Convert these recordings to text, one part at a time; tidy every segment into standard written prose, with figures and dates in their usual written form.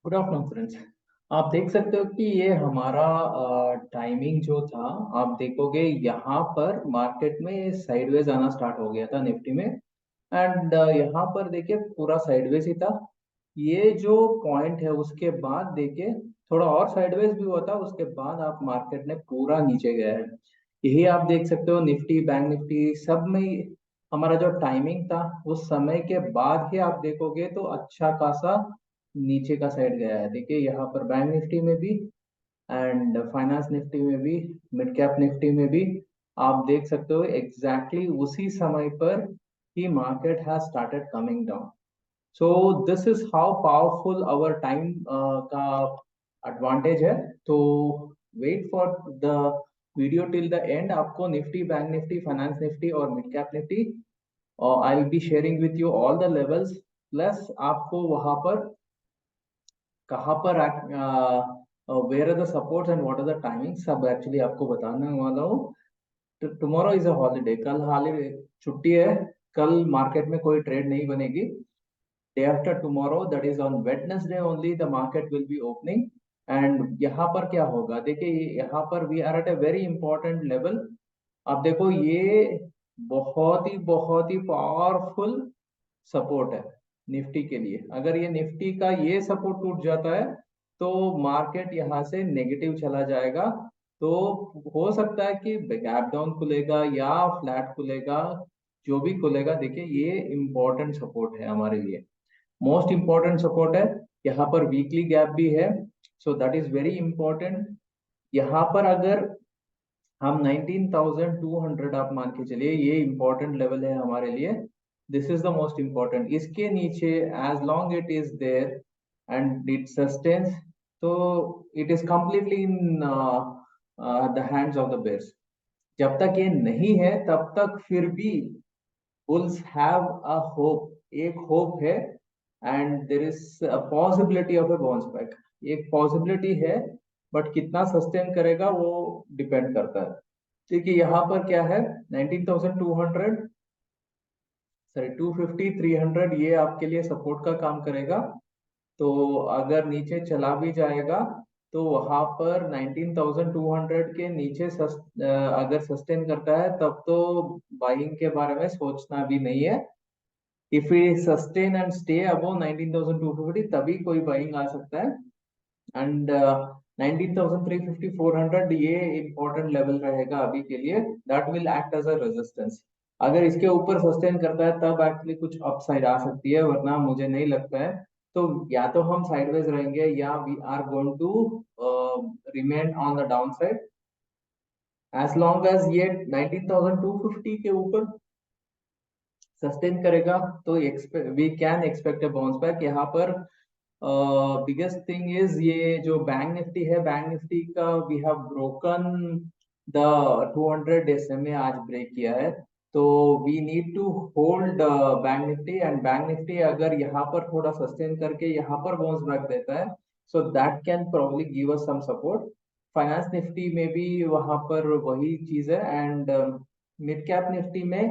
Good afternoon friends. आप देख सकते हो कि ये हमारा टाइमिंग जो था, आप देखोगे यहाँ पर मार्केट में साइडवेज आना स्टार्ट हो गया था निफ्टी में। एंड यहाँ पर देखिए पूरा साइडवेज ही था। ये जो पॉइंट है उसके बाद देखिए थोड़ा और साइडवेज भी हुआ था, उसके बाद आप मार्केट ने पूरा नीचे गया है। यही आप देख सकते हो निफ्टी बैंक निफ्टी सब में हमारा जो टाइमिंग था उस समय के बाद ही आप देखोगे तो अच्छा खासा नीचे का साइड गया है। देखिए यहाँ पर बैंक निफ्टी में भी एंड फाइनेंस निफ्टी में भी, मिड कैप निफ्टी में भी आप देख सकते हो एग्जैक्टली उसी समय पर ही market has started coming down. So this is how powerful our time का एडवांटेज है। तो wait for the video till the end. आपको Nifty bank Nifty finance Nifty और mid cap Nifty I will be sharing with you all the levels. Plus आपको वहां पर कहाँ पर where are the supports and what are the timing सब actually आपको बताने वाला हूँ। टुमारो इज अ हॉलीडे, कल हॉलीडे छुट्टी है। कल मार्केट में कोई ट्रेड नहीं बनेगी। Day after tomorrow that is on Wednesday only the market will be opening. And यहाँ पर क्या होगा, देखिए यहाँ पर we are at a very important level. आप देखो ये बहुत ही पावरफुल सपोर्ट है निफ्टी के लिए। अगर ये निफ्टी का ये सपोर्ट टूट जाता है तो मार्केट यहाँ से नेगेटिव चला जाएगा। तो हो सकता है कि गैप डाउन खुलेगा या फ्लैट खुलेगा, जो भी खुलेगा। देखिए ये इंपॉर्टेंट सपोर्ट है हमारे लिए, मोस्ट इंपॉर्टेंट सपोर्ट है। यहाँ पर वीकली गैप भी है, so that is very important. यहाँ पर अगर हम 19,200 आप मान के चलिए, ये इंपॉर्टेंट लेवल है हमारे लिए। This is the most important. इसके नीचे as long it is there and it sustains, तो it is completely in the hands of the bears. जब तक ये नहीं है तब तक फिर भी बुल्स हैव अ होप, एक होप है। And there is a possibility of a bounce back, एक पॉसिबिलिटी है। बट कितना सस्टेन करेगा वो डिपेंड करता है। देखिए यहाँ पर क्या है, 19,200, सॉरी 250 300 ये आपके लिए सपोर्ट का काम करेगा। तो अगर नीचे चला भी जाएगा तो वहां पर 19,200 के नीचे अगर सस्टेन करता है तब तो बाइंग के बारे में सोचना भी नहीं है। If we sustain and stay above 19,250 तभी कोई बाइंग आ सकता है। एंड 19,350 400 ये इंपॉर्टेंट लेवल रहेगा अभी के लिए, that will act as a resistance. अगर इसके ऊपर सस्टेन करता है तब एक्चुअली कुछ अपसाइड आ सकती है, वरना मुझे नहीं लगता है। तो या तो हम साइडवेज रहेंगे या we are going to remain on the down side. As long as ये 19,250 के ऊपर सस्टेन करेगा तो we can expect a bounce back. यहाँ पर बिगेस्ट थिंग इज ये जो बैंक निफ्टी है, बैंक निफ्टी का we have broken the 200 SMA आज ब्रेक किया है। तो we need to hold bank Nifty. And bank Nifty अगर यहाँ पर थोड़ा सस्टेन करके यहाँ पर बाउंस बैक देता है so that can probably give us some support. Finance Nifty में भी वहां पर वही चीज है। एंड मिड कैप निफ्टी में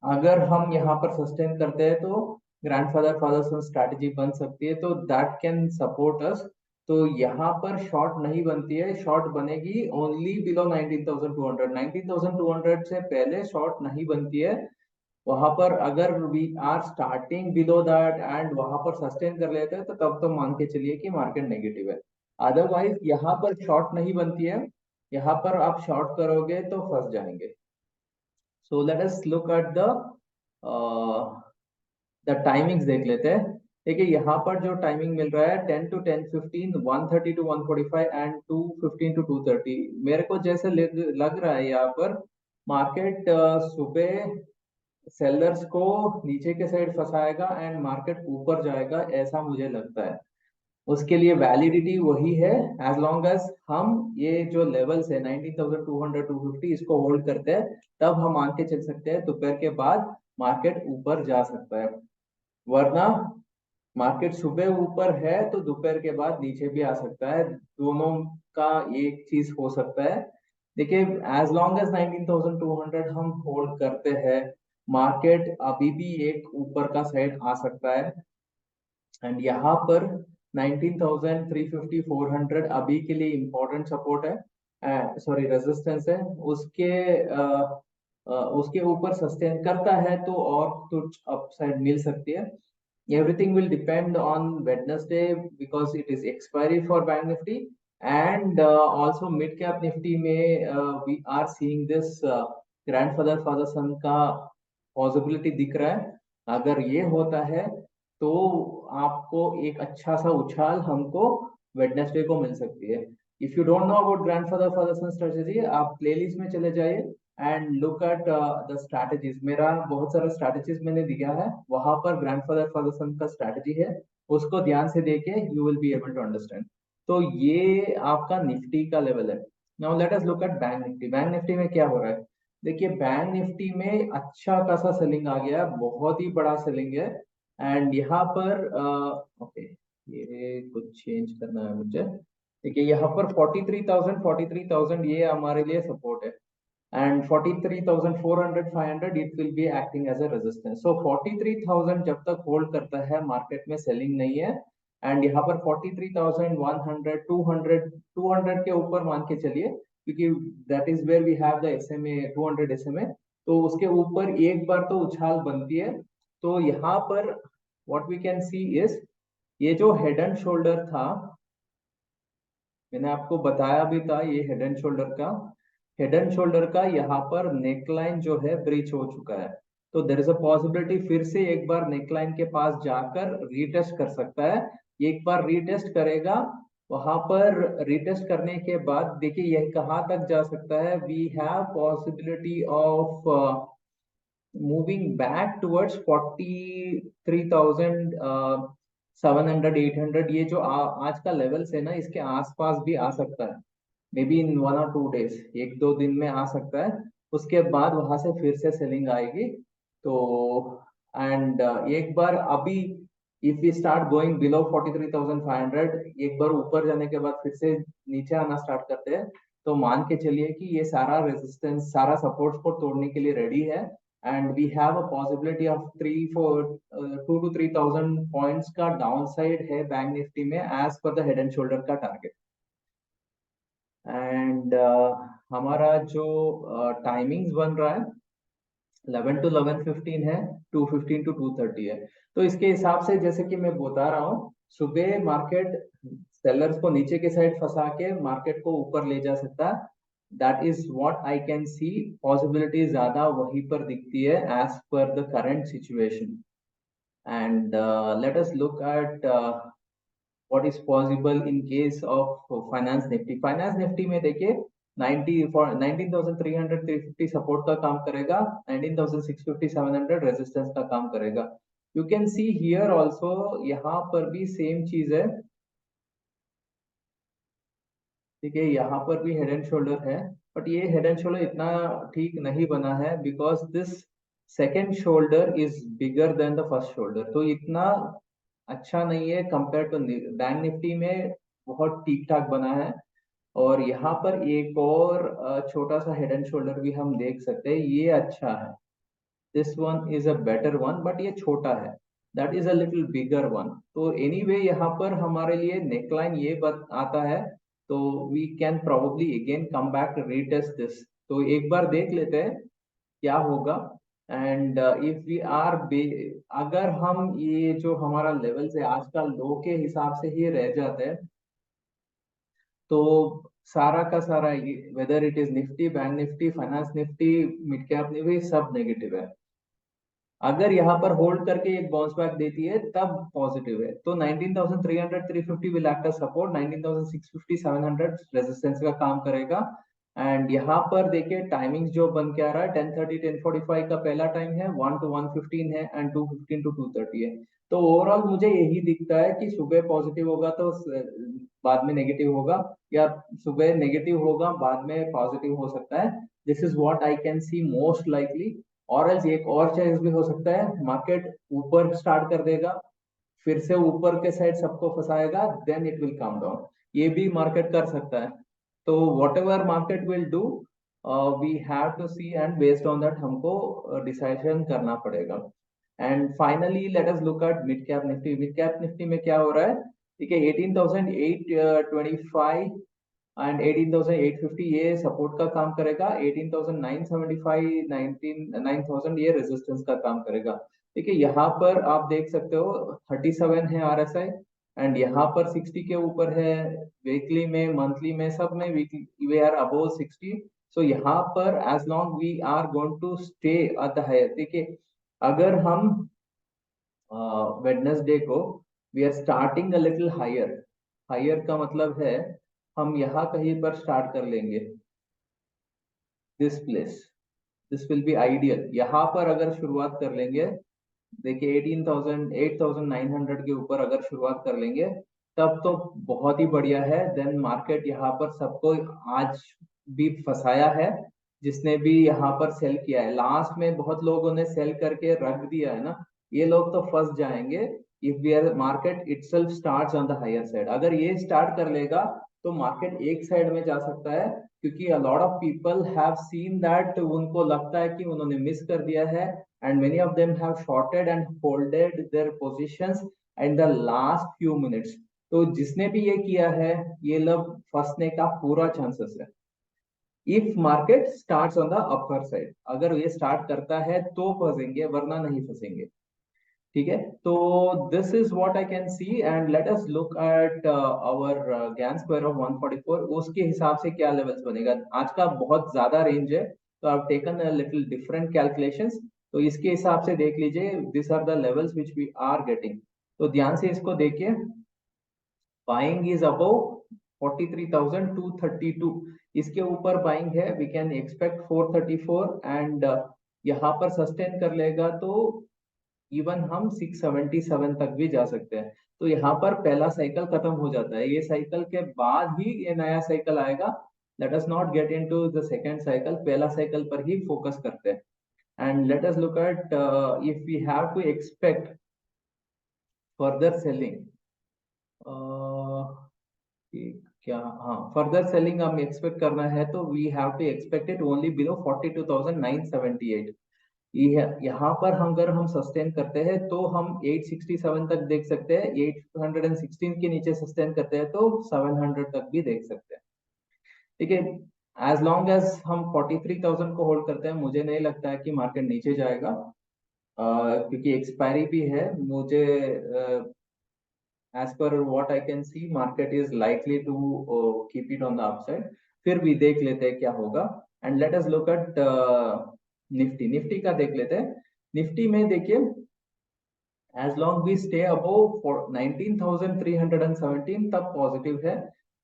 अगर हम यहाँ पर सस्टेन करते हैं तो ग्रैंडफादर फादर सन स्ट्रैटेजी बन सकती है, तो दैट कैन सपोर्ट अस। तो यहाँ पर शॉर्ट नहीं बनती है, शॉर्ट बनेगी ओनली बिलो 19,200। 19,200 से पहले शॉर्ट नहीं बनती है। वहां पर अगर we are starting below that and वहां पर सस्टेन कर लेते हैं तो तब तो मान के चलिए कि मार्केट नेगेटिव है। अदरवाइज यहाँ पर शॉर्ट नहीं बनती है, यहाँ पर आप शॉर्ट करोगे तो फंस जाएंगे। So let us look at the timings देख लेते हैं। देखिए यहाँ पर जो टाइमिंग मिल रहा है 10 to 10:15, 1:30 to 1:45 एंड 2:15 to 2:30, मेरे को जैसे लग रहा है यहाँ पर मार्केट सुबह सेलर्स को नीचे के साइड फंसाएगा एंड मार्केट ऊपर जाएगा, ऐसा मुझे लगता है। उसके लिए वैलिडिटी वही है, एज लॉन्ग एज हम ये जो लेवल्स है 19,200 250 इसको होल्ड करते हैं तब हम आगे चल सकते हैं। दोपहर के बाद मार्केट ऊपर जा सकता है, वरना मार्केट सुबह ऊपर है तो दोपहर के बाद नीचे भी आ सकता है। दोनों का एक चीज हो सकता है। देखिए एज लॉन्ग एज 19,200 हम होल्ड करते हैं, मार्केट अभी भी एक ऊपर का साइड आ सकता है। एंड यहाँ पर 19,350 400 अभी के लिए इम्पोर्टेंट सपोर्ट है, सॉरी रेजिस्टेंस है। उसके उसके ऊपर सस्टेन करता है तो और कुछ अपसाइड मिल सकती है। Everything will depend on Wednesday because it is expiry for Bank Nifty and also mid cap Nifty में we are seeing this grandfather father son का possibility दिख रहा है। अगर ये होता है तो आपको एक अच्छा सा उछाल हमको वेडनेसडे को मिल सकती है। If you don't know about grandfather father son strategy, आप प्लेलिस्ट में चले जाइए and look at the strategies. मेरा बहुत सारा स्ट्रैटेजीज मैंने दिया है, वहां पर ग्रैंडफादर फादर सन का स्ट्रैटेजी है, उसको ध्यान से देके you will be able to understand. तो ये आपका निफ्टी का लेवल है। Now let us look at bank Nifty. Bank Nifty में क्या हो रहा है? देखिए बैंक निफ्टी में अच्छा खासा सेलिंग आ गया, बहुत ही बड़ा सेलिंग है। एंड यहाँ पर ओके, ये कुछ चेंज करना है मुझे। देखिए यहाँ पर 43,000 ये हमारे लिए सपोर्ट है and 43,400 500 it will be acting as a resistance. So 43,000 जब तक होल्ड करता है मार्केट में सेलिंग नहीं है। एंड यहाँ पर 43,100 200 के ऊपर मान के चलिए, क्योंकि that is where we have the SMA 200 SMA. तो उसके ऊपर एक बार तो उछाल बनती है। तो यहाँ पर what we can see is ये जो हेड एंड शोल्डर था, मैंने आपको बताया भी था, ये हेड एंड शोल्डर का यहाँ पर नेकलाइन जो है ब्रीच हो चुका है। तो देर इज अ पॉसिबिलिटी फिर से एक बार नेकलाइन के पास जाकर रीटेस्ट कर सकता है। एक बार रीटेस्ट करेगा, वहां पर रीटेस्ट करने के बाद देखिए यह कहाँ तक जा सकता है। We have possibility of moving back towards 43,700 800। ये जो आज का लेवल्स है ना, इसके आसपास भी आ सकता है। मे बी इन 1 और 2 डेज, 1-2 दिन में आ सकता है। उसके बाद वहां से फिर से सेलिंग आएगी। तो एंड एक बार अभी if we start going below 43,500, एक बार ऊपर जाने के बाद फिर से नीचे आना स्टार्ट करते हैं, तो मान के चलिए कि ये सारा रेजिस्टेंस सारा सपोर्ट्स को तोड़ने के लिए रेडी है। And we have a possibility of 2 to 3,000 points का डाउन साइड है बैंक निफ्टी में as per the head and shoulder का टारगेट। एंड हमारा जो टाइमिंग्स बन रहा है 11 to 11:15 है, 2:15 to 2:30 है। तो इसके हिसाब से जैसे कि मैं बता रहा हूँ, सुबह मार्केट सेलर्स को नीचे के साइड फंसा के मार्केट को ऊपर ले जा सकता है। That is what I can see. Possibility ज्यादा वहीं पर दिखती है as per the current situation. And let us look at what is possible in case of finance Nifty. Finance Nifty में देखिए 19,300 350 सपोर्ट का काम करेगा, 19,650 700 रेजिस्टेंस का काम करेगा। You can see here also, यहाँ पर भी सेम चीज है। ठीक है, यहाँ पर भी हेड एंड शोल्डर है, बट ये हेड एंड शोल्डर इतना ठीक नहीं बना है because this second shoulder is bigger than the first shoulder. तो इतना अच्छा नहीं है कंपेयर टू बैंक निफ्टी में, बहुत ठीक ठाक बना है। और यहाँ पर एक और छोटा सा हेड एंड शोल्डर भी हम देख सकते हैं, ये अच्छा है। This one is a better one, but ये छोटा है, that is a little bigger one. तो एनीवे यहाँ पर हमारे लिए नेकलाइन ये आता है, तो we can probably again come back retest this. तो एक बार देख लेते हैं क्या होगा। एंड इफ वी आर अगर हम ये जो हमारा लेवल है आज का लो के हिसाब से ही रह जाते हैं, तो सारा का सारा whether it is Nifty bank Nifty finance Nifty mid cap Nifty सब नेगेटिव है। अगर यहाँ पर होल्ड करके एक बाउंस बैक देती है तब पॉजिटिव है। तो 19,300 350 will act as support, 19,650 700 resistance का काम करेगा। एंड यहाँ पर देखिए टाइमिंग्स जो बन के आ रहा है 10:30 10:45 का पहला टाइम है, 1 to 1:15 है एंड 2:15 to 2:30 है। तो ओवरऑल मुझे यही दिखता है कि सुबह पॉजिटिव होगा तो बाद में नेगेटिव होगा, या सुबह नेगेटिव होगा बाद में पॉजिटिव हो सकता है। This is what I can C most likely. और एल्स एक और चीज भी हो सकता है, मार्केट ऊपर स्टार्ट कर देगा, फिर से ऊपर के साइड सबको फंसाएगा, then it will come down. ये भी मार्केट कर सकता है। तो whatever market will do, we have to see and based on that हमको डिसाइजन करना पड़ेगा। And finally let us look at mid cap Nifty. Mid cap Nifty में क्या हो रहा है, ठीक है, 18,825 एंड 18,850 ये सपोर्ट का काम करेगा, 18,975 19,000 ये रेजिस्टेंस का काम करेगा। ठीक है, यहाँ पर आप देख सकते हो 37 है आरएसआई, एंड यहाँ पर 60 के ऊपर है। वीकली में, मंथली में, सब में weekly we are above 60। So यहाँ पर as long we are going to stay at the higher, ठीक है, अगर हम वेडनेसडे को we are starting a little higher, higher का मतलब है हम यहाँ कहीं पर स्टार्ट कर लेंगे, this place, this will be ideal. यहाँ पर अगर शुरुआत कर लेंगे, देखिए 18,000 8,900 के ऊपर अगर शुरुआत कर लेंगे तब तो बहुत ही बढ़िया है। देन मार्केट यहाँ पर सबको आज भी फंसाया है, जिसने भी यहाँ पर सेल किया है, लास्ट में बहुत लोगों ने सेल करके रख दिया है ना, ये लोग तो फंस जाएंगे। If we are market itself starts on the higher side, अगर ये स्टार्ट कर लेगा तो मार्केट एक साइड में जा सकता है, क्योंकि a lot of people have seen that, उनको लगता है कि उन्होंने मिस कर दिया है, and many of them have shorted and folded their positions in the last few minutes। तो जिसने भी ये किया है, ये लोग फंसने का पूरा चांसेस है। If market starts on the upper side, अगर ये स्टार्ट करता है तो फंसेंगे, वरना नहीं फंसेंगे। ठीक है, तो this is what I can see, and let us look at our Gann square of 144, उसके हिसाब से क्या लेवल्स बनेगा। आज का बहुत ज्यादा रेंज है, तो I have taken a little different calculations, तो इसके हिसाब से देख लीजिए, this are the levels which we are getting. तो ध्यान से इसको देखिए, बाइंग इज अबव 43,232, इसके ऊपर बाइंग है, वी कैन एक्सपेक्ट 434, एंड यहाँ पर सस्टेन कर लेगा तो इवन हम 677 तक भी जा सकते हैं। तो यहाँ पर पहला साइकिल खत्म हो जाता है, ये साइकिल के बाद ही ये नया साइकिल आएगा। Let us not get into the second cycle, पहला साइकिल पर ही फोकस करते हैं। And let us look at if we have to expect further selling, क्या, हाँ, फर्दर सेलिंग हम एक्सपेक्ट करना है तो we have to expect it only below 42,978। यहाँ पर अगर हम सस्टेन करते हैं तो हम 867 तक देख सकते हैं, 816 के नीचे सस्टेन करते हैं तो 700 तक भी देख सकते हैं। ठीक है, एज लॉन्ग एज हम 43,000 को होल्ड करते हैं, मुझे नहीं लगता है कि मार्केट नीचे जाएगा, क्योंकि एक्सपायरी भी है। मुझे as per what I can see, market is likely to keep it on the upside। फिर भी देख लेते हैं क्या होगा। And let us look at Nifty, Nifty का देख लेते हैं। निफ्टी में देखिए, as long we stay above 19,317 तब पॉजिटिव है,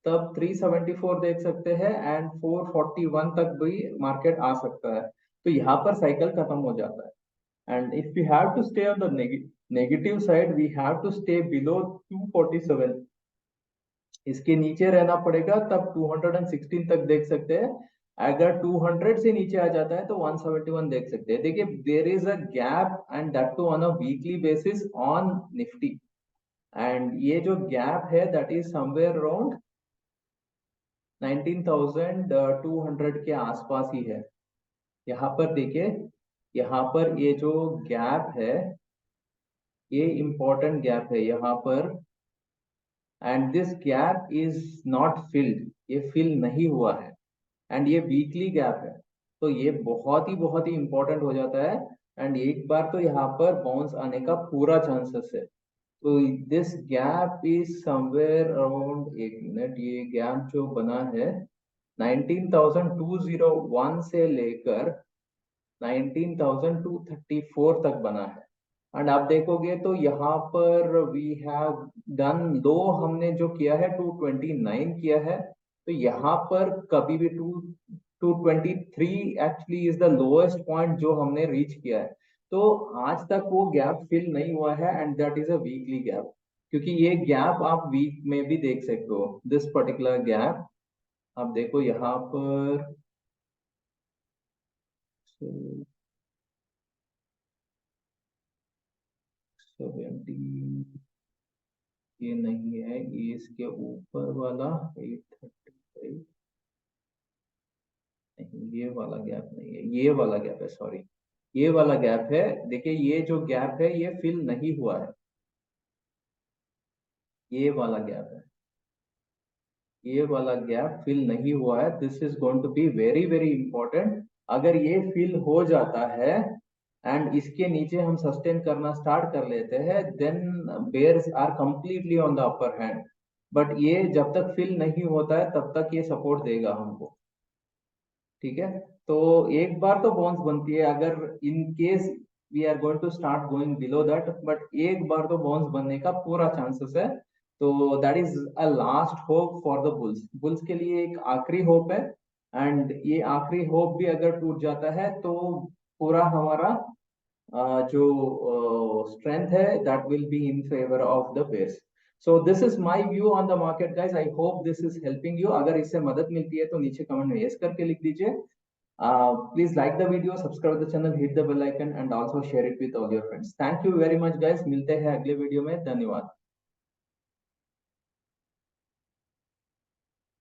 तब 374 देख सकते हैं, एंड 441 तक भी मार्केट आ सकता है, तो यहाँ पर साइकिल खत्म हो जाता है। And if we have to stay on the negative side, we have to stay below 247, इसके नीचे रहना पड़ेगा, तब 216 तक देख सकते हैं। अगर 200 से नीचे आ जाता है तो 171 देख सकते हैं। देखिए, there is a gap, and that too on a weekly basis on Nifty, and ये जो गैप है दैट इज समवेयर अराउंड 19,200 के आसपास ही है। यहाँ पर देखिए, यहाँ पर ये जो गैप है, ये इंपॉर्टेंट गैप है यहाँ पर, and this gap is not filled, ये फिल नहीं हुआ है, एंड ये वीकली गैप है, तो ये बहुत ही इंपॉर्टेंट हो जाता है। एंड एक बार तो यहाँ पर बाउंस आने का पूरा चांसेस है। तो this gap is somewhere around, एक मिनट, ये गैप जो बना है 19,201 से लेकर 19,234 तक बना है। एंड आप देखोगे तो यहाँ पर वी हैव डन, दो हमने जो किया है 229 किया है, तो यहाँ पर कभी भी 223 actually is the lowest point जो हमने रीच किया है। तो आज तक वो गैप फिल नहीं हुआ है, and that is a weekly gap, क्योंकि ये गैप आप वीक में भी देख सकते हो, दिस पर्टिकुलर गैप। आप देखो यहाँ पर 70, ये नहीं है, ये इसके ऊपर वाला 835, नहीं, ये वाला गैप नहीं है, ये वाला गैप है, सॉरी। ये वाला गैप है, देखिए ये जो गैप है ये फिल नहीं हुआ है, ये वाला गैप है, ये वाला गैप फिल नहीं हुआ है। This is going to be very very important. अगर ये फिल हो जाता है एंड इसके नीचे हम सस्टेन करना स्टार्ट कर लेते हैं, then bears are completely on the upper hand. But ये जब तक फिल नहीं होता है तब तक ये सपोर्ट देगा हमको, ठीक है। तो एक बार तो बाउंस बनती है, अगर in case we are going to start going below that, but एक बार तो बाउंस बनने का पूरा चांसेस है। तो that is a last hope for the bulls, bulls के लिए एक आखिरी होप है। एंड ये आखिरी होप भी अगर टूट जाता है तो पूरा हमारा जो स्ट्रेंथ है that will be in favour of the bears. So this is my view on the market guys, I hope this is helping you. अगर इससे मदद मिलती है तो नीचे कमेंट में यस करके लिख दीजिए। Please like the video, subscribe the channel, hit the bell icon and also share it with all your friends. Thank you very much guys, मिलते हैं अगले वीडियो में, धन्यवाद।